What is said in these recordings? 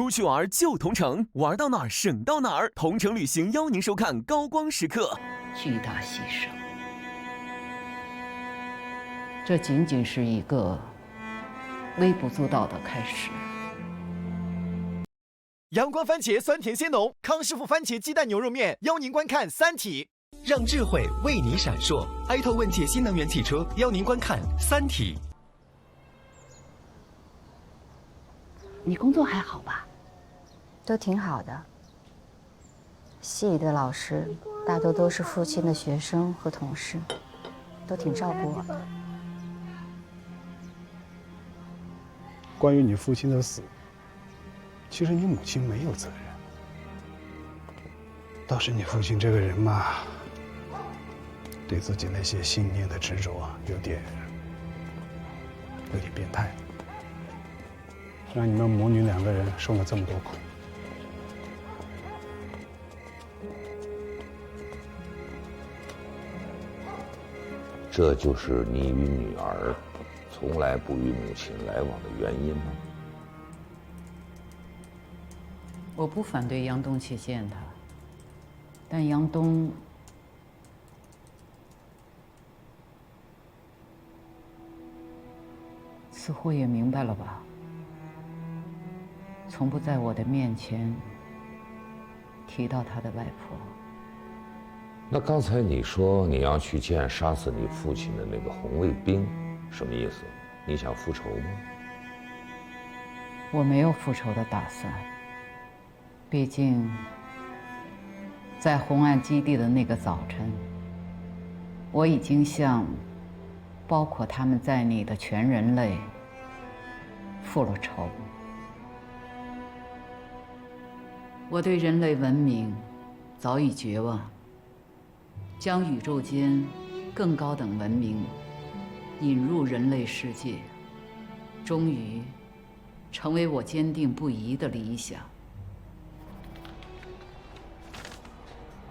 出去玩就同城，玩到哪儿省到哪儿。同城旅行邀您收看高光时刻。巨大牺牲，这仅仅是一个微不足道的开始。阳光番茄酸甜鲜浓，康师傅番茄鸡蛋牛肉面邀您观看《三体》，让智慧为你闪烁。埃特问界新能源汽车邀您观看《三体》。你工作还好吧？都挺好的。系里的老师大多都是父亲的学生和同事，都挺照顾我的。关于你父亲的死，其实你母亲没有责任。倒是你父亲这个人嘛，对自己那些信念的执着啊，有点变态，让你们母女两个人受了这么多苦。这就是你与女儿从来不与母亲来往的原因吗？我不反对杨东去见他，但杨东似乎也明白了吧，从不在我的面前提到他的外婆。那刚才你说你要去见杀死你父亲的那个红卫兵，什么意思？你想复仇吗？我没有复仇的打算，毕竟在红岸基地的那个早晨，我已经向包括他们在内的全人类复了仇。我对人类文明早已绝望，将宇宙间更高等文明引入人类世界，终于成为我坚定不移的理想。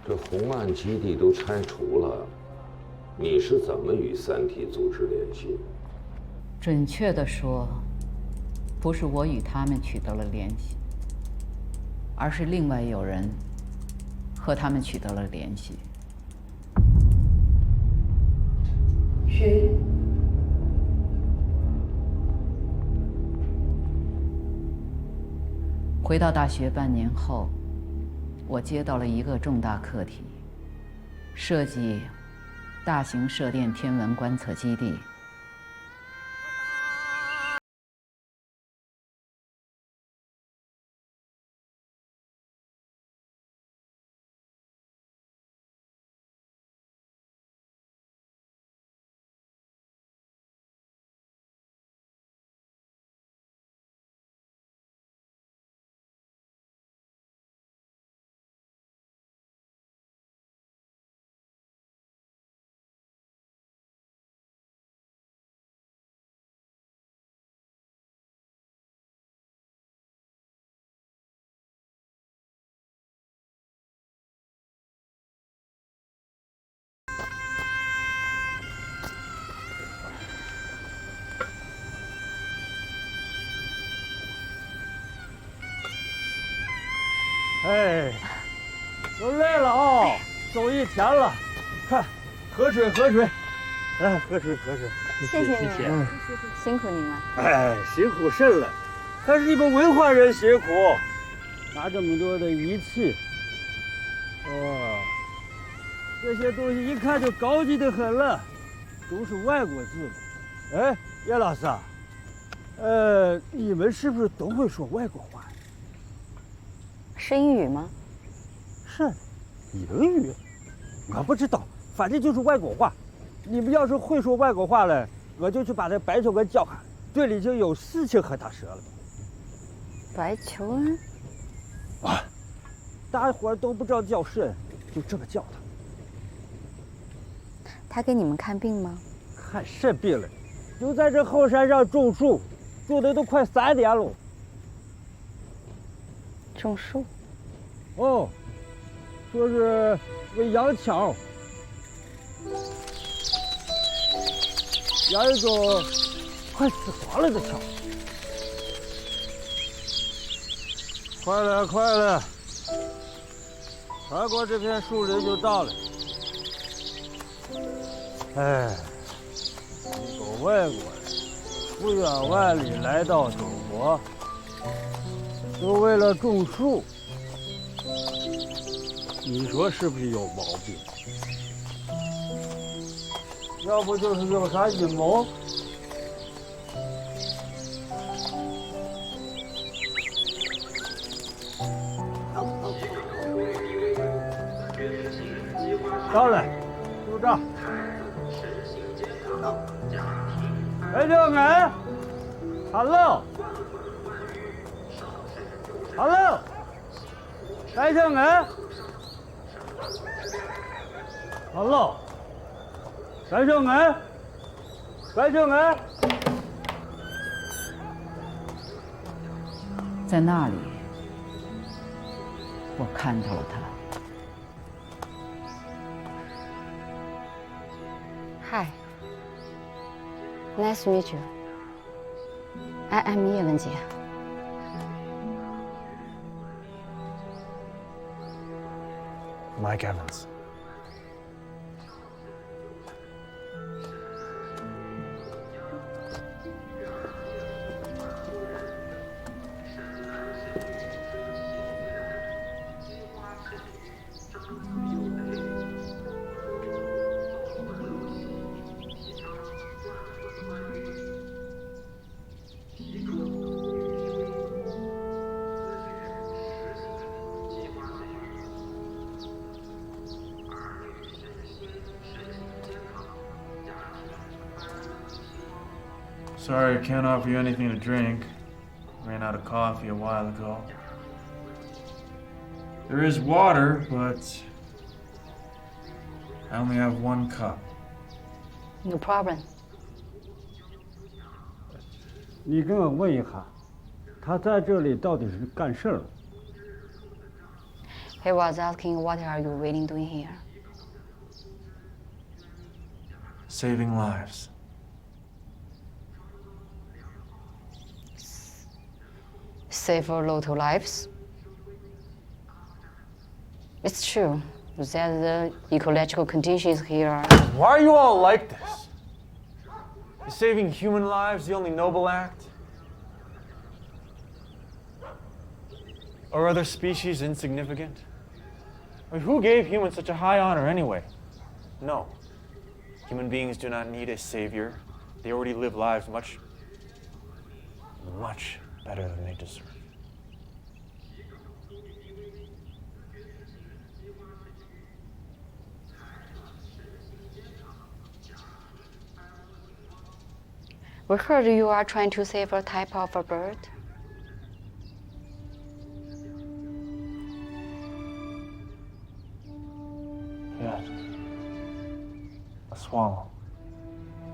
这红岸基地都拆除了，你是怎么与三体组织联系的？准确地说，不是我与他们取得了联系，而是另外有人和他们取得了联系。谁？回到大学半年后，我接到了一个重大课题，设计大型射电天文观测基地。哎，都累了哦，走一天了，看，喝水喝水，哎，喝水喝水，谢谢你，辛苦您了。哎，辛苦甚了，还是你们文化人辛苦，拿这么多的仪器，哦，这些东西一看就高级的很了，都是外国制的。哎，叶老师啊，你们是不是都会说外国话？是英语吗？是，英语，我不知道，反正就是外国话。你们要是会说外国话嘞，我就去把那白求恩叫喊，队里就有事情和他说了。白求恩？啊，大伙儿都不知道叫甚，就这么叫他。他给你们看病吗？看什病了？就在这后山上种树，种的都快3年了。种树？哦，说是为养鸟，养一种快死光了的鸟。快了，快了，穿过这片树林就到了。哎，一个外国人不远万里来到中国，就为了种树，你说是不是有毛病？要不就是有啥阴谋？上来，就这。白小梅 ，Hello， 白小梅 ，Hello， 白小梅，白小梅，在那里，我看到了他。 Hi. Nice to meet you. I am 叶文洁。Mike Evans. Sorry, I can't offer you anything to drink. Ran out of coffee a while ago. There is water, but I only have 1 cup. No problem. 你跟我问一下，他在这里到底是干事儿？ He was asking, what are you really doing here? Saving lives. Save a lot of lives. It's true that the ecological conditions here are... Why are you all like this? Is saving human lives the only noble act? Are other species insignificant? I mean, who gave humans such a high honor anyway? No. Human beings do not need a savior. They already live lives much better than they deserve. We heard you are trying to save a type of a bird. Yes. A swallow.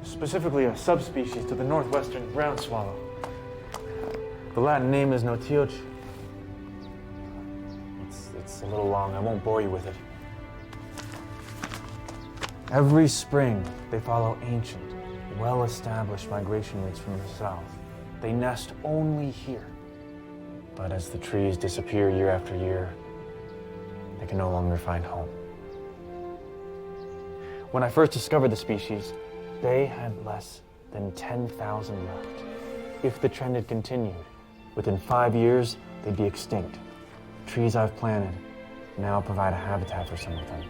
Specifically a subspecies to the northwestern ground swallow. The Latin name is Notioche. It's a little long, I won't bore you with it. Every spring, they follow ancient, well-established migration routes from the south. They nest only here. But as the trees disappear year after year, they can no longer find home. When I first discovered the species, they had less than 10,000 left. If the trend had continued, within 5 years, they'd be extinct. The trees I've planted now provide a habitat for some of them,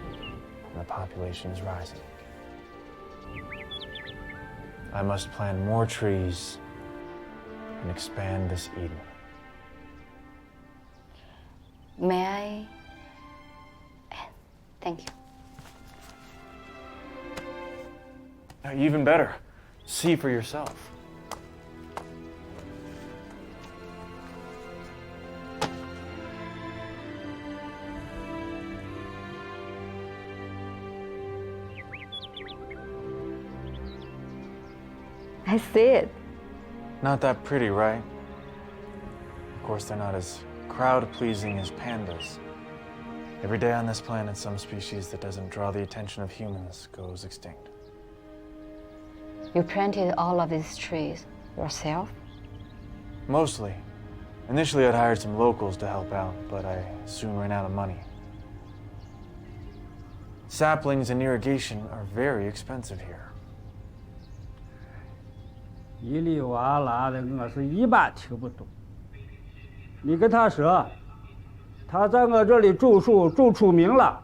and the population is rising. I must plant more trees and expand this Eden. May I? Thank you. Even better, see for yourself. I see it. Not that pretty, right? Of course, they're not as crowd-pleasing as pandas. Every day on this planet, some species that doesn't draw the attention of humans goes extinct. You planted all of these trees yourself? Mostly. Initially, I'd hired some locals to help out, but I soon ran out of money. Saplings and irrigation are very expensive here. 一里哇啦的，我是一般听不懂。你跟他说，他在我这里种树种出名了，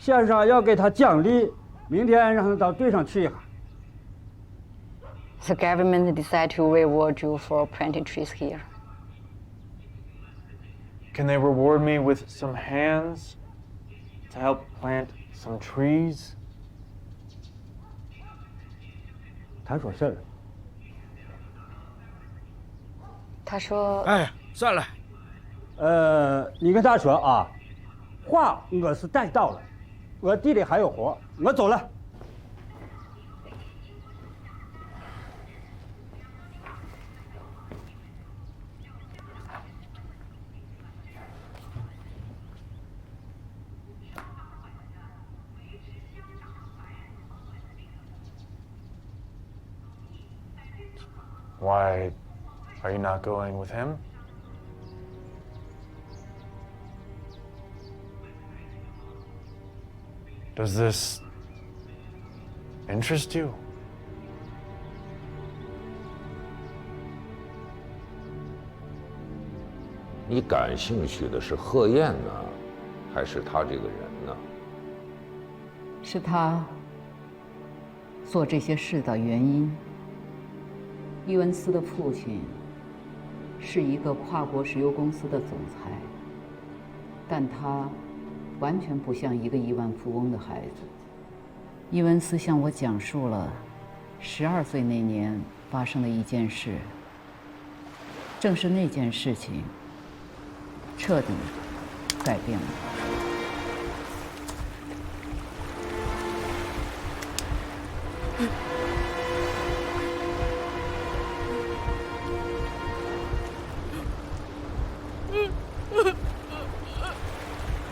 县上要给他奖励，明天让他到队上去一下。The government decided to reward you for planting trees here. Can they reward me with some hands to help plant some trees? 他说是。他说：“哎，算了。你跟他说啊，话我是带到了，我地里还有活，我走了。” Why are you not going with him? Does this interest you? 你感兴趣的是贺燕呢，还是他这个人呢？是他做这些事的原因。伊文斯的父亲是一个跨国石油公司的总裁，但他完全不像一个亿万富翁的孩子。伊文斯向我讲述了12岁那年发生的一件事，正是那件事情彻底改变了他。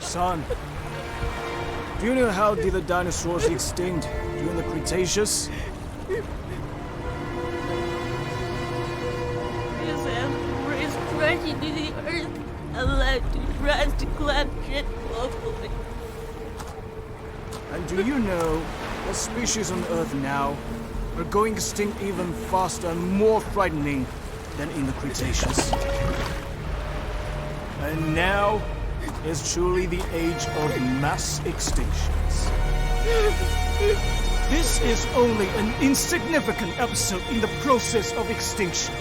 Son, do you know how did the dinosaurs extinct during the Cretaceous? His asteroids crashing into the earth and led to drastic collapse globally. And do you know that species on Earth now are going extinct even faster and more frightening than in the Cretaceous? And now is truly the age of mass extinctions. This is only an insignificant episode in the process of extinction.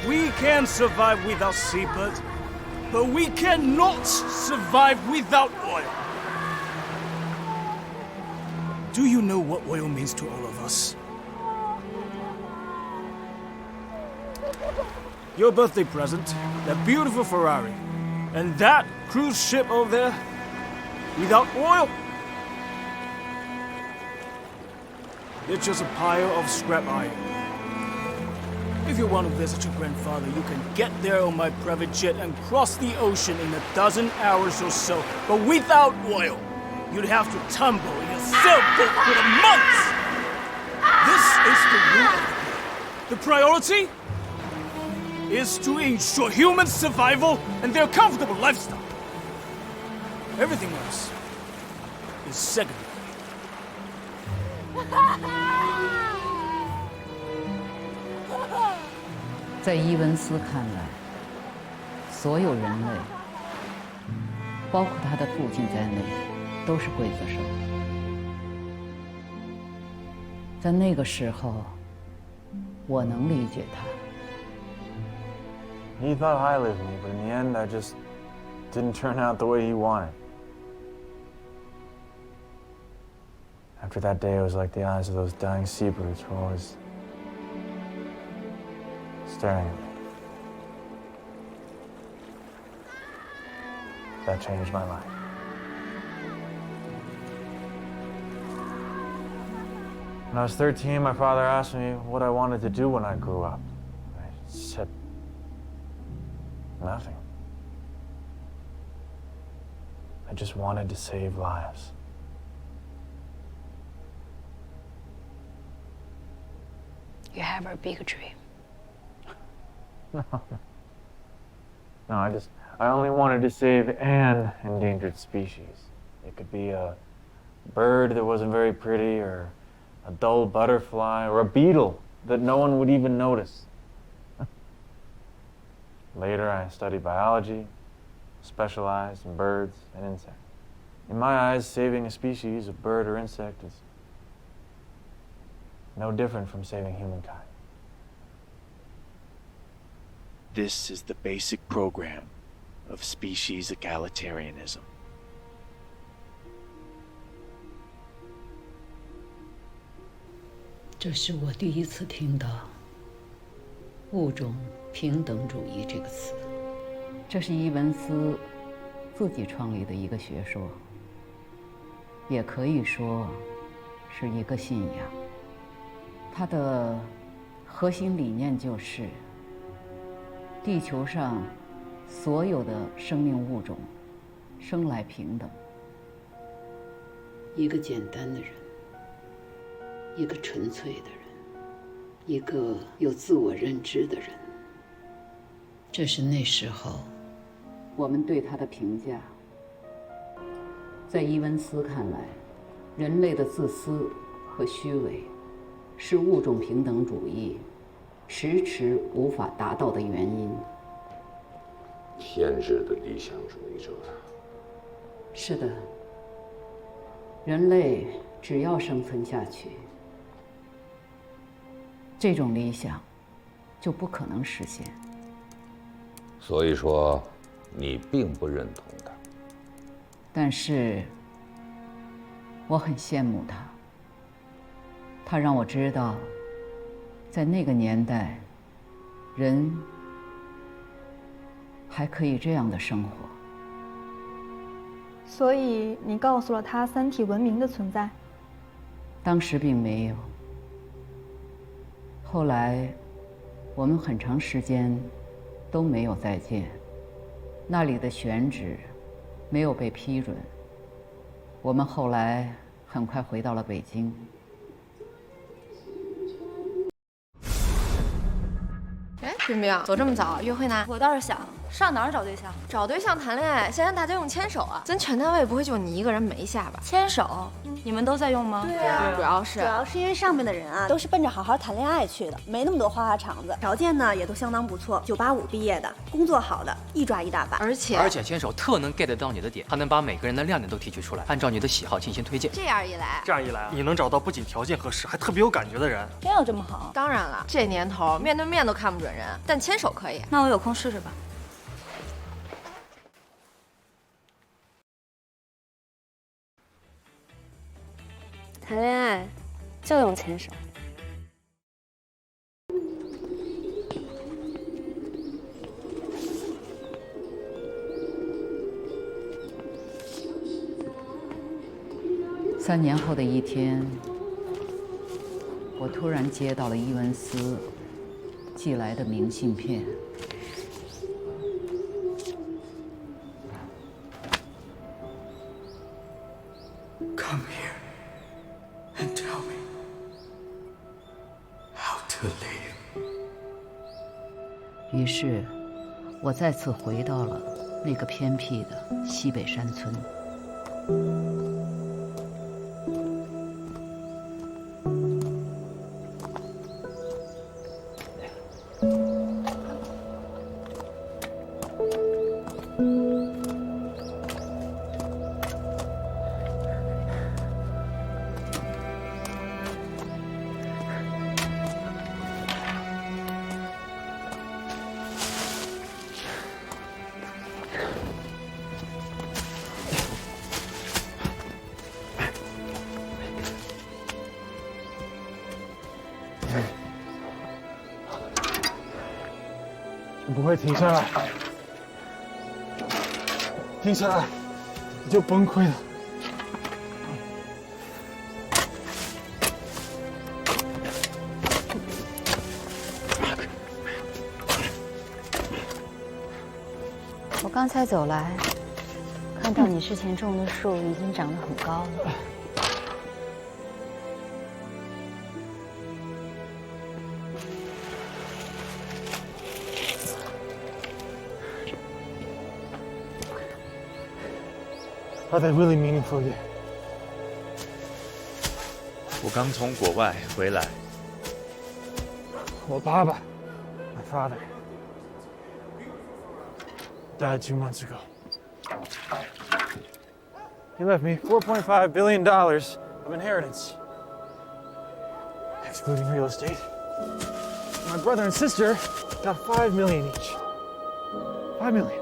We can survive without seabird, but we cannot survive without oil. Do you know what oil means to all of us? Your birthday present, that beautiful Ferrari, and that cruise ship over there, without oil, it's just a pile of scrap iron. If you want to visit your grandfather, you can get there on my private jet and cross the ocean in 12 hours or so. But without oil, you'd have to tumble in a sailboat for the months. This is the root of the day. The priority is to ensure human survival and their comfortable lifestyle. Everything else is secondary. 在伊文斯看来，所有人类，包括他的父亲在内，都是刽子手。在那个时候，我能理解他。He thought highly of me, but in the end, I just didn't turn out the way he wanted. After that day, it was like the eyes of those dying seabirds were always staring at me. That changed my life. When I was 13, my father asked me what I wanted to do when I grew up. I said, nothing. I just wanted to save lives. You have a big dream. No. No, I only wanted to save an endangered species. It could be a bird that wasn't very pretty, or a dull butterfly, or a beetle that no one would even notice. Later, I studied biology, specialized in birds and insects. In my eyes, saving a species of bird or insect is no different from saving humankind. This is the basic program of species egalitarianism. 这是我第一次听到“物种平等主义”这个词。这是伊文斯自己创立的一个学说，也可以说是一个信仰。它的核心理念就是：地球上所有的生命物种生来平等。一个简单的人，一个纯粹的人，一个有自我认知的人。这是那时候我们对他的评价。在伊文斯看来，人类的自私和虚伪是物种平等主义迟迟无法达到的原因。偏执的理想主义者。是的，人类只要生存下去，这种理想就不可能实现。所以说，你并不认同他。但是，我很羡慕他。他让我知道，在那个年代，人还可以这样的生活。所以你告诉了他三体文明的存在？当时并没有。后来，我们很长时间都没有再见。那里的选址没有被批准。我们后来很快回到了北京。哎，冰冰，走这么早，约会呢？我倒是想上哪儿找对象？找对象谈恋爱，现在大家用牵手啊。咱全单位不会就你一个人没下吧？牵手，你们都在用吗？对啊，主要是因为上面的人啊，都是奔着好好谈恋爱去的，没那么多花花肠子，条件呢也都相当不错，985毕业的，工作好的，一抓一大把。而且牵手特能 get 到你的点，它能把每个人的亮点都提取出来，按照你的喜好进行推荐。这样一来，你能找到不仅条件合适，还特别有感觉的人。真有这么好？当然了，这年头面对面都看不准人，但牵手可以。那我有空试试吧。谈恋爱就用牵手。3年后的一天，我突然接到了伊文斯寄来的明信片。Come here and tell me how to live. 于是，我再次回到了那个偏僻的西北山村。你不会停下来，停下来你就崩溃了。我刚才走来，看到你之前种的树已经长得很高了。Are they really meaningful to you? 我刚从国外回来。我爸爸 my father, died 2 months ago. He left me $4.5 billion of inheritance, excluding real estate. My brother and sister got $5 million each. $5 million.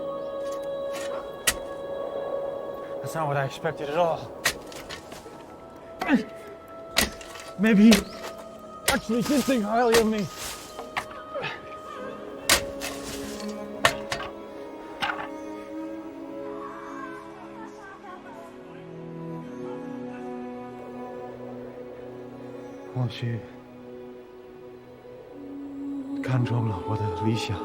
That's not what I expected at all. Maybe he actually did think highly of me. Or 或许看中了我的理想。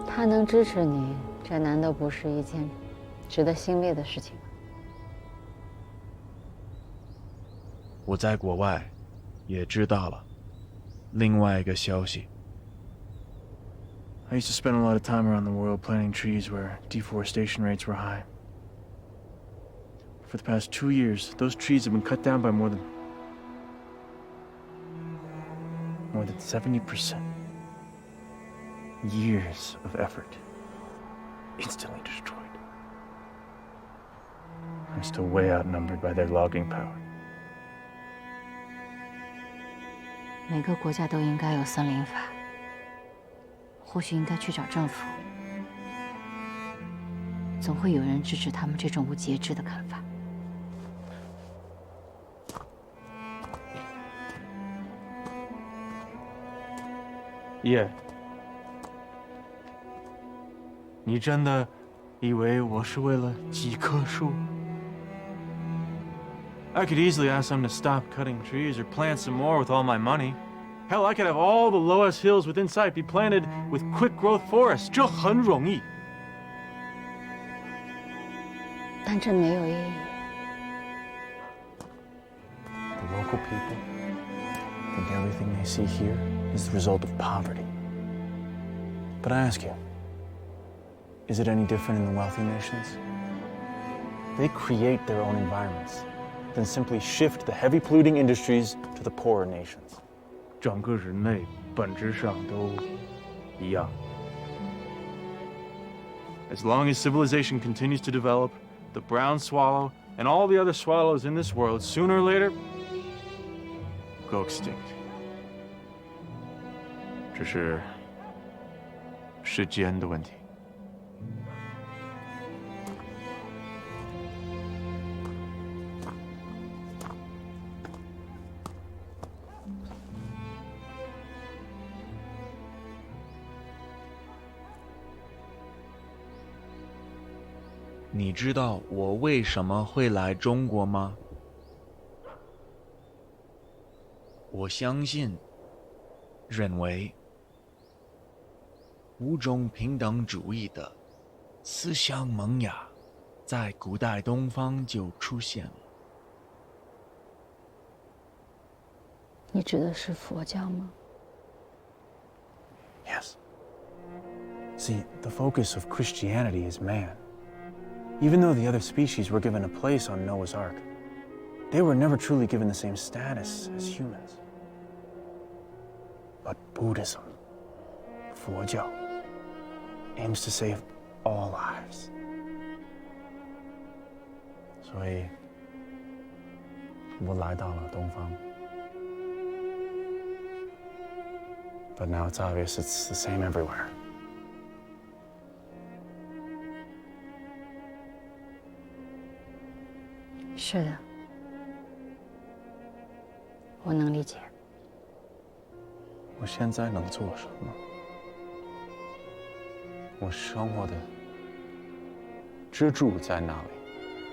他能支持你，这难道不是一件值得欣慰的事情吗？我在国外也知道了另外一个消息。 I used to spend a lot of time around the world planting trees where deforestation rates were high. For the past 2 years, those trees have been cut down by more than 70%. Years of effort, instantly destroyed. I'm still way outnumbered by their logging power. 每个国家都应该有森林法。 或许应该去找政府，总会有人支持他们这种无节制的看法。耶，你真的以为我是为了几棵树 ？I could easily ask them to stop cutting trees or plant some more with all my money. Hell, I could have all the lowest hills within sight be planted with quick-growth forests. 这很容易。但这没有意义。The local people think everything they see here is the result of poverty. But I ask you, is it any different in the wealthy nations? They create their own environments, then simply shift the heavy polluting industries to the poorer nations. 整个人类本质上都一样。As long as civilization continues to develop, the brown swallow and all the other swallows in this world, sooner or later, go extinct. 这是时间的问题。 你知道我为什么会来中国吗？我相信，认为，物种平等主义的思想萌芽，在古代东方就出现了。你指的是佛教吗？ Yes. See, the focus of Christianity is man. Even though the other species were given a place on Noah's Ark, they were never truly given the same status as humans. But Buddhism, 佛教, aims to save all lives. 所以，我来到了东方。But now it's obvious it's the same everywhere. 是的，我能理解。我现在能做什么？我生活的支柱在哪里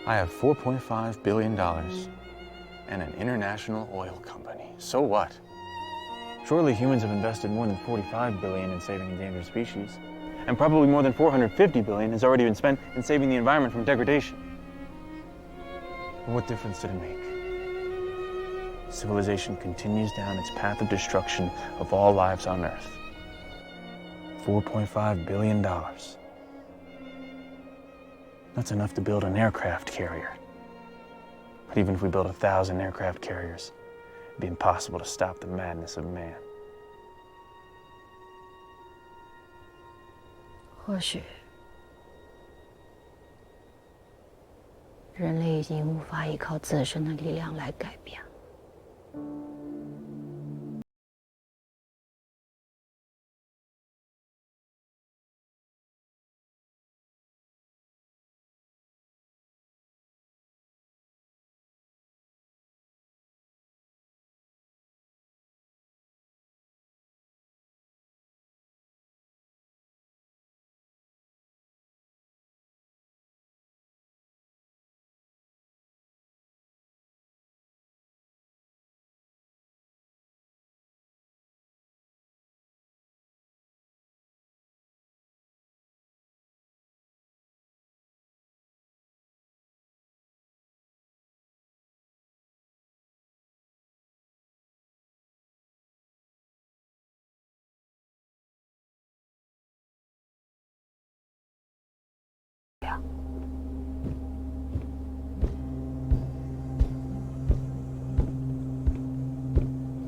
？I have $4.5 billion and an international oil company. So what? Surely humans have invested more than $45 billion in saving endangered species, and probably more than $450 billion has already been spent in saving the environment from degradation. What difference did it make? civilization continues down its path of destruction of all lives on Earth. $4.5 billion. That's enough to build an aircraft carrier. But even if we built 1,000 aircraft carriers, it'd be impossible to stop the madness of man. 或许，人类已经无法依靠自身的力量来改变。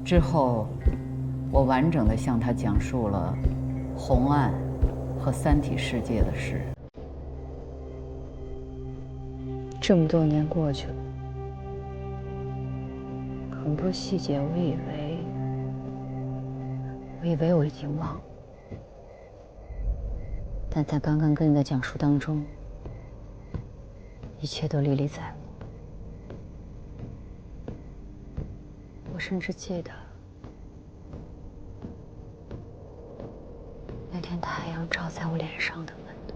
之后，我完整地向他讲述了红岸和三体世界的事。这么多年过去了，很多细节我以为我已经忘了，但在刚刚跟你的讲述当中，一切都历历在目。我甚至记得那天太阳照在我脸上的温度。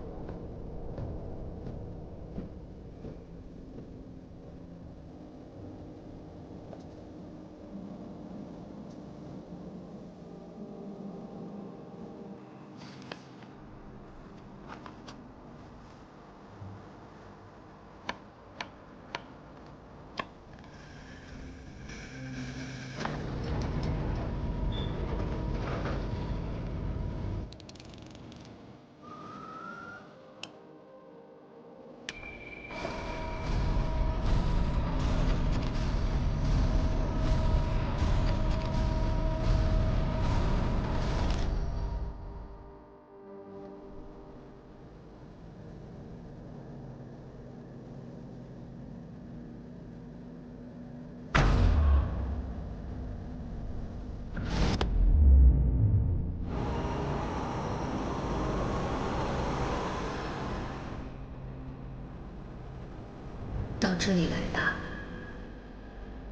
到这里来吧，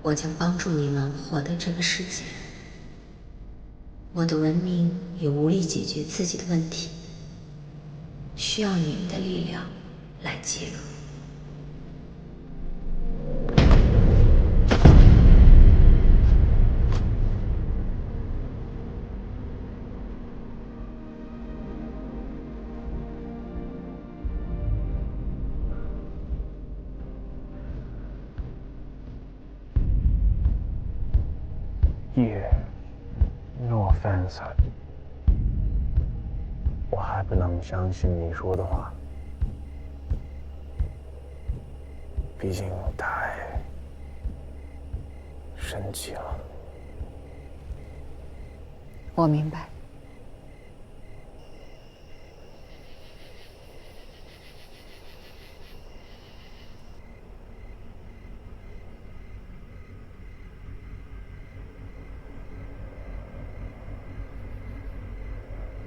我将帮助你们活在这个世界。我的文明也无力解决自己的问题，需要你们的力量来介入。No offense， 我还不能相信你说的话，毕竟太神奇了。我明白。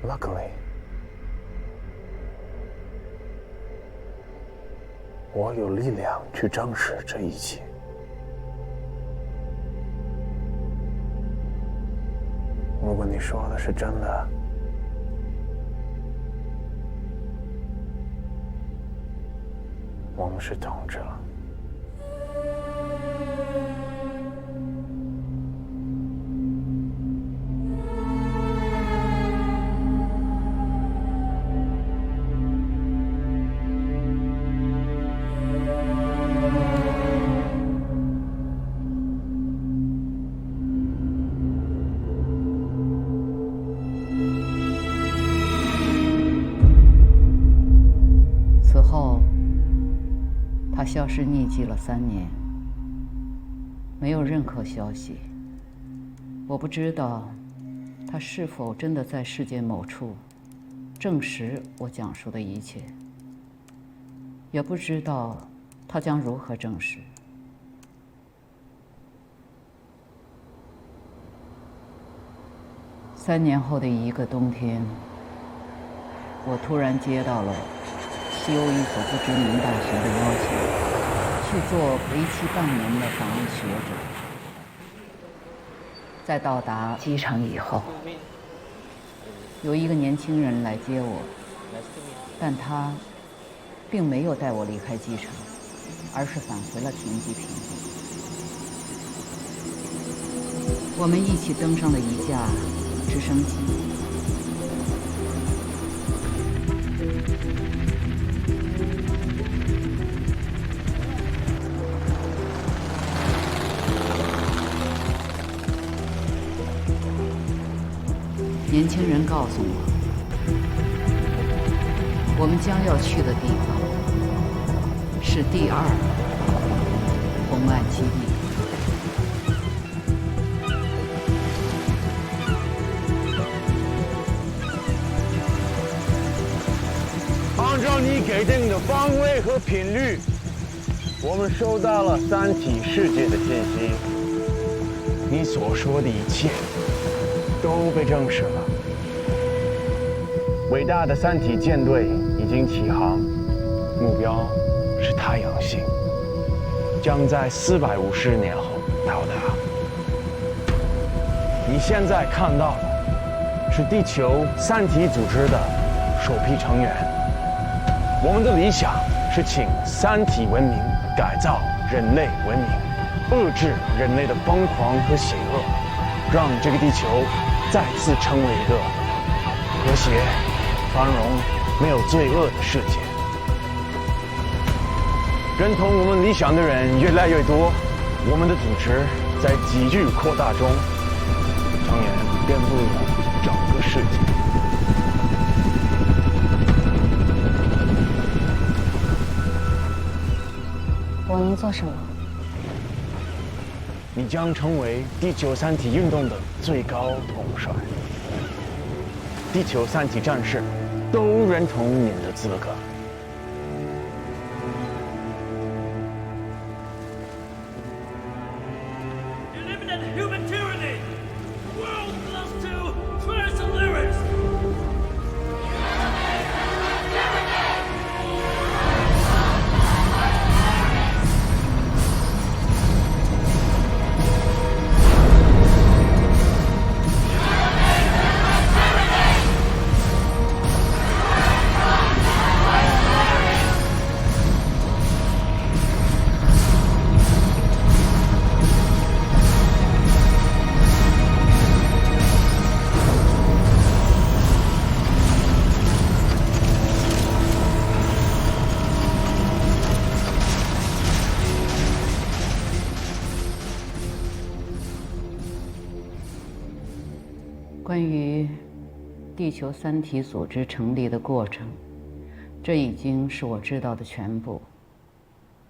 Luckily， 我有力量去证实这一切。如果你说的是真的，我们是同志了。消失匿迹了3年，没有任何消息。我不知道他是否真的在世界某处证实我讲述的一切，也不知道他将如何证实。3年后的一个冬天，我突然接到了西欧一所不知名大学的邀请，去做为期半年的访问学者。在到达机场以后，有一个年轻人来接我，但他并没有带我离开机场，而是返回了停机坪。我们一起登上了一架直升机。年轻人告诉我，我们将要去的地方是第2红岸基地。按照你给定的方位和频率，我们收到了三体世界的信息。你所说的一切都被证实了。伟大的三体舰队已经起航，目标是太阳系，将在450年后到达。你现在看到的是地球三体组织的首批成员。我们的理想是请三体文明改造人类文明，遏制人类的疯狂和邪恶，让这个地球再次成为一个和谐、繁荣、没有罪恶的世界。认同我们理想的人越来越多，我们的组织在急剧扩大中，成员遍布整个世界。我能做什么？你将成为地球三体运动的最高统帅。地球三体战士都认同你的资格。Eliminate human tyranny! World +2 Perseverance! 关于地球三体组织成立的过程，这已经是我知道的全部。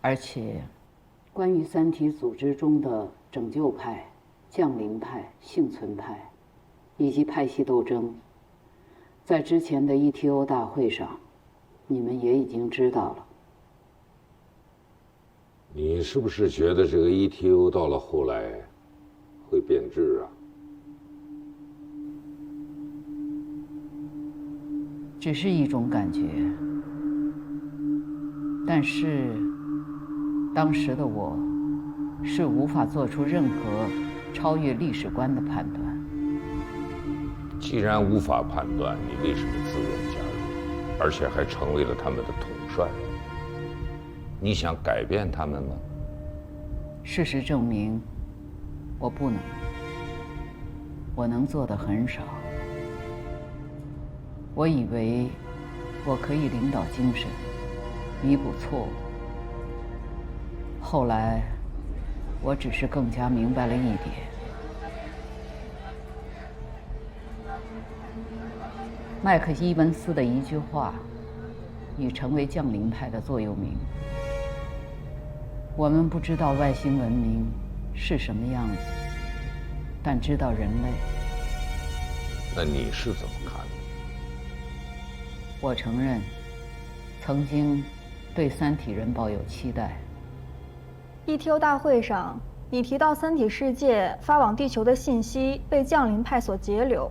而且，关于三体组织中的拯救派、降临派、幸存派，以及派系斗争，在之前的 ETO 大会上，你们也已经知道了。你是不是觉得这个 ETO 到了后来会变质啊？只是一种感觉，但是当时的我是无法做出任何超越历史观的判断。既然无法判断，你为什么自愿加入，而且还成为了他们的统帅？你想改变他们吗？事实证明，我不能。我能做的很少。我以为我可以领导精神，弥补错误。后来，我只是更加明白了一点：麦克伊文斯的一句话，已成为降临派的座右铭。我们不知道外星文明是什么样子，但知道人类。那你是怎么看的？我承认，曾经对三体人抱有期待。ETO 大会上，你提到三体世界发往地球的信息被降临派所截留，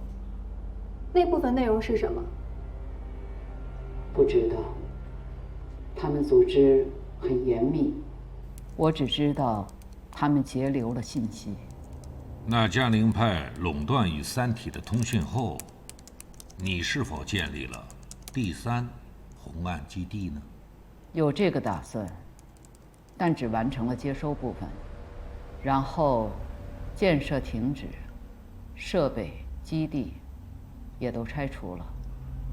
那部分内容是什么？不知道，他们组织很严密，我只知道他们截留了信息。那降临派垄断与三体的通讯后，你是否建立了第三红岸基地呢？有这个打算，但只完成了接收部分，然后建设停止，设备、基地也都拆除了。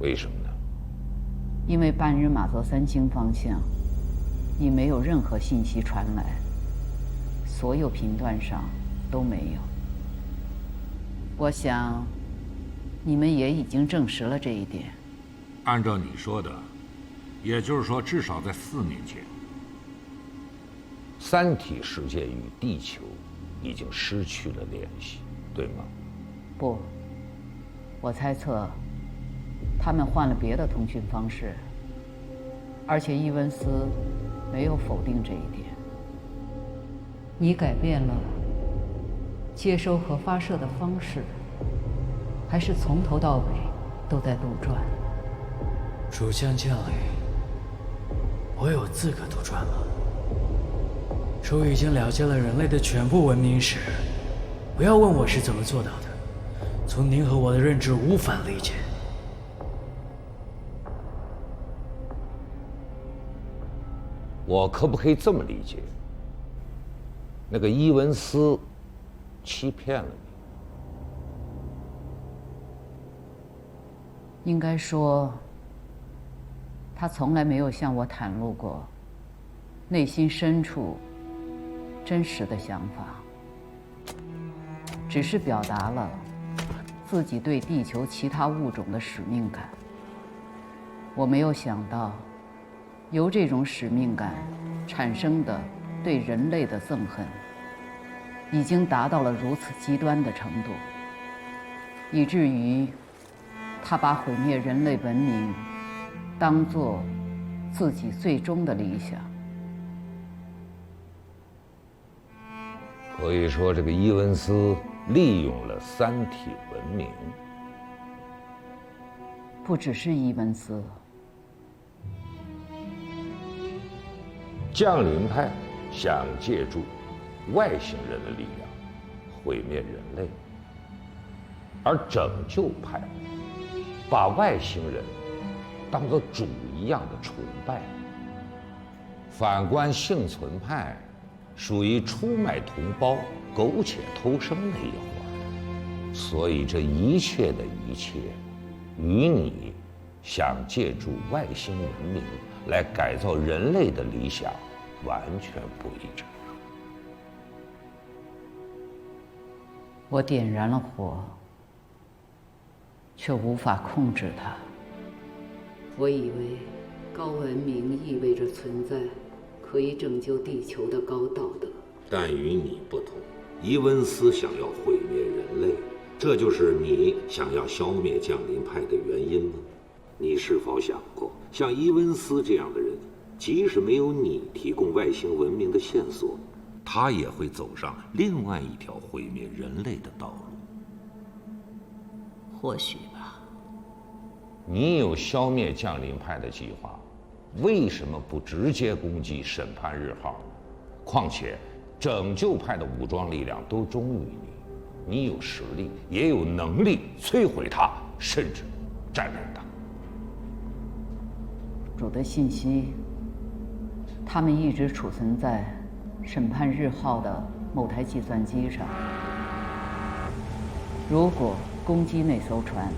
为什么呢？因为半日马泽三星方向已没有任何信息传来，所有频段上都没有。我想，你们也已经证实了这一点。按照你说的，也就是说，至少在4年前，三体世界与地球已经失去了联系，对吗？不，我猜测，他们换了别的通讯方式，而且伊文斯没有否定这一点。你改变了接收和发射的方式，还是从头到尾都在杜撰？主将降临，我有资格杜撰吗？说已经了解了人类的全部文明史，不要问我是怎么做到的，从您和我的认知无法理解。我可不可以这么理解？那个伊文斯欺骗了你？应该说，他从来没有向我袒露过内心深处真实的想法，只是表达了自己对地球其他物种的使命感。我没有想到，由这种使命感产生的对人类的憎恨，已经达到了如此极端的程度，以至于他把毁灭人类文明当作自己最终的理想。可以说，这个伊文斯利用了三体文明。不只是伊文斯，降临派想借助外星人的力量毁灭人类，而拯救派把外星人当作主一样的崇拜。反观幸存派，属于出卖同胞、苟且偷生那一伙。所以这一切的一切，与你想借助外星文明来改造人类的理想完全不一致。我点燃了火，却无法控制它。我以为高文明意味着存在可以拯救地球的高道德，但与你不同，伊文斯想要毁灭人类，这就是你想要消灭降临派的原因吗？你是否想过，像伊文斯这样的人，即使没有你提供外星文明的线索，他也会走上另外一条毁灭人类的道路？或许吧。你有消灭降临派的计划，为什么不直接攻击审判日号？况且拯救派的武装力量都忠于你，你有实力也有能力摧毁它，甚至占领它。主的信息，他们一直储存在审判日号的某台计算机上。如果攻击那艘船，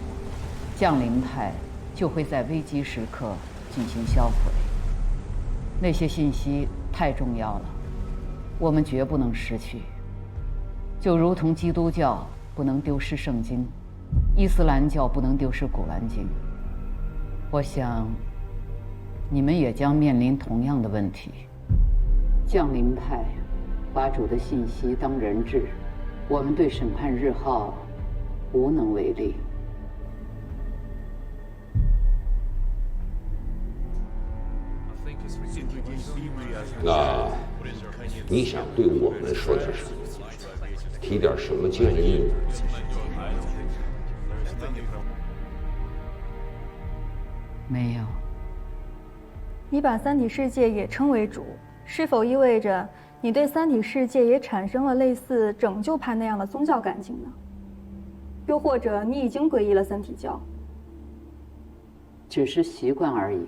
降临派就会在危机时刻进行销毁。那些信息太重要了，我们绝不能失去。就如同基督教不能丢失圣经，伊斯兰教不能丢失古兰经。我想，你们也将面临同样的问题。降临派把主的信息当人质，我们对审判日浩无能为力。那你想对我们说点什么？提点什么建议呢？没有。你把三体世界也称为主，是否意味着你对三体世界也产生了类似拯救派那样的宗教感情呢？又或者你已经皈依了三体教？只是习惯而已。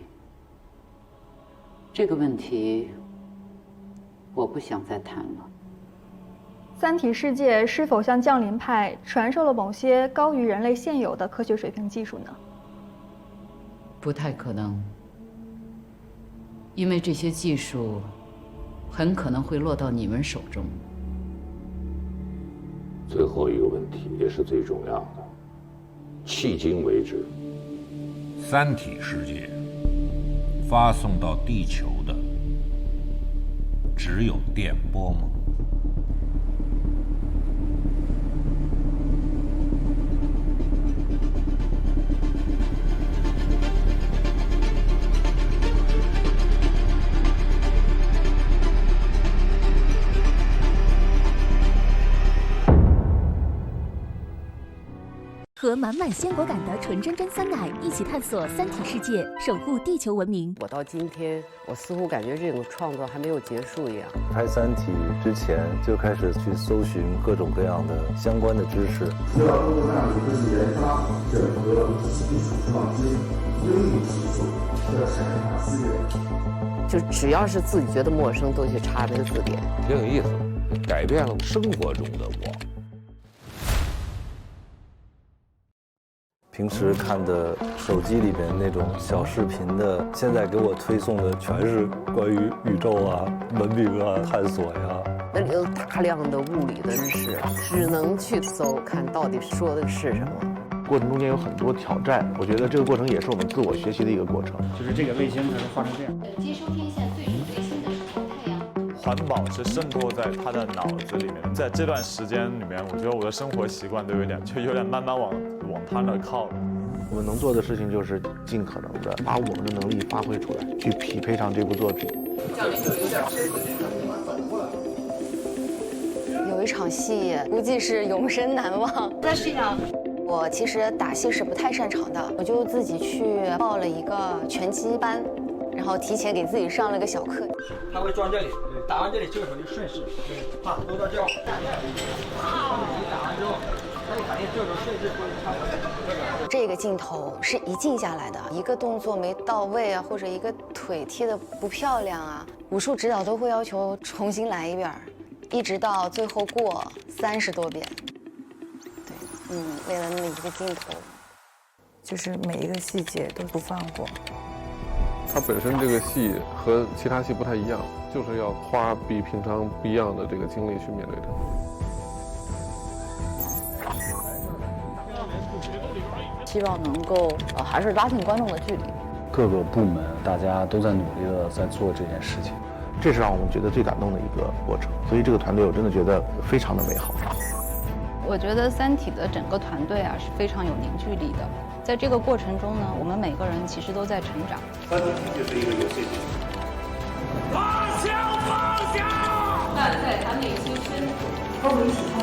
这个问题，我不想再谈了。三体世界是否向降临派传授了某些高于人类现有的科学水平技术呢？不太可能，因为这些技术很可能会落到你们手中。最后一个问题也是最重要的，迄今为止，三体世界发送到地球的只有电波吗？和满满鲜果感的纯真真酸奶一起探索三体世界，守护地球文明。我到今天，我似乎感觉这种创作还没有结束一样。拍《三体》之前就开始去搜寻各种各样的相关的知识。需要通过大数据研发、整合基础创新、应用技术的产业化资源。就只要是自己觉得陌生，都去查这个字典，挺有意思，改变了生活中的我。平时看的手机里边那种小视频的，现在给我推送的全是关于宇宙啊、文明啊、探索呀。那里有大量的物理的知识，只能去搜看到底说的是什么。过程中间有很多挑战，我觉得这个过程也是我们自我学习的一个过程。就是这个卫星它是画成这样。本接收天线最准最新的是从太阳。环保是渗透在他的脑子里面，在这段时间里面，我觉得我的生活习惯都有点慢慢往他那靠了。我们能做的事情就是尽可能的把我们的能力发挥出来，去匹配上这部作品。有一场戏估计是永生难忘。那是呀。我其实打戏是不太擅长的，我就自己去报了一个拳击班，然后提前给自己上了个小课。他会装这里，打完这里这个时候就顺势，都到这儿。打完之后，他就反应这时候顺势过去插过去。这个镜头是一镜下来的，一个动作没到位啊，或者一个腿踢得不漂亮啊，武术指导都会要求重新来一遍，一直到最后过30多遍。对，为了那么一个镜头，就是每一个细节都不放过。它本身这个戏和其他戏不太一样，就是要花比平常不一样的这个精力去面对它。希望能够还是拉近观众的距离。各个部门大家都在努力的在做这件事情，这是让我们觉得最感动的一个过程。所以这个团队我真的觉得非常的美好。我觉得《三体》的整个团队啊是非常有凝聚力的，在这个过程中呢，我们每个人其实都在成长。三体就是一个游戏。放下，放下！站在他内心深处，和我一起看。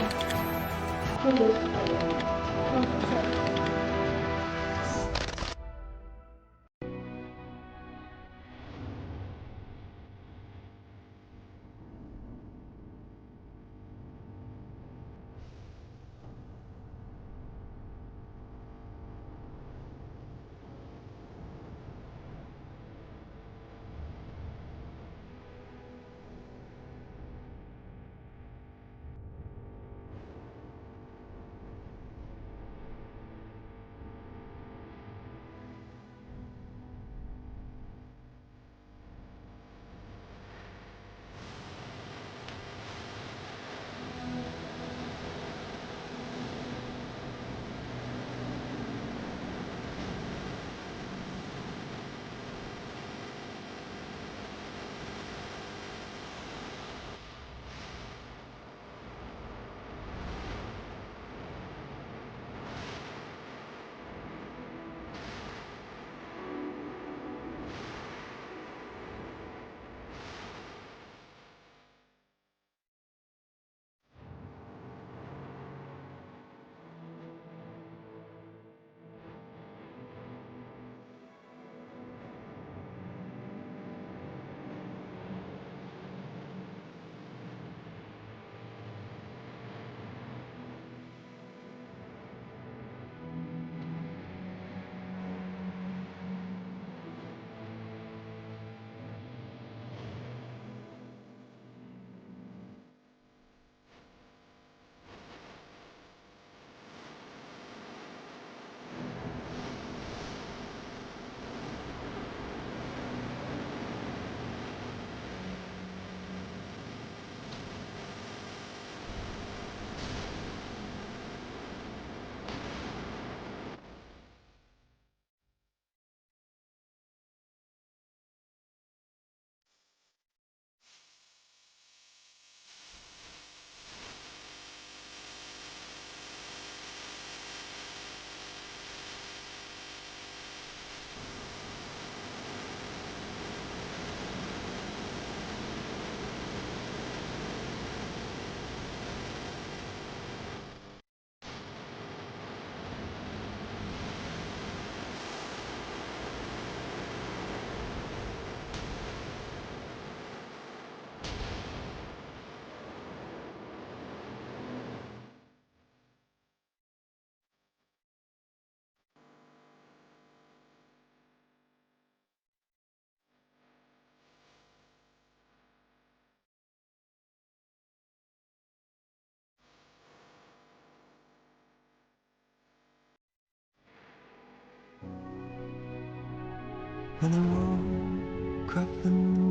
When I woke up in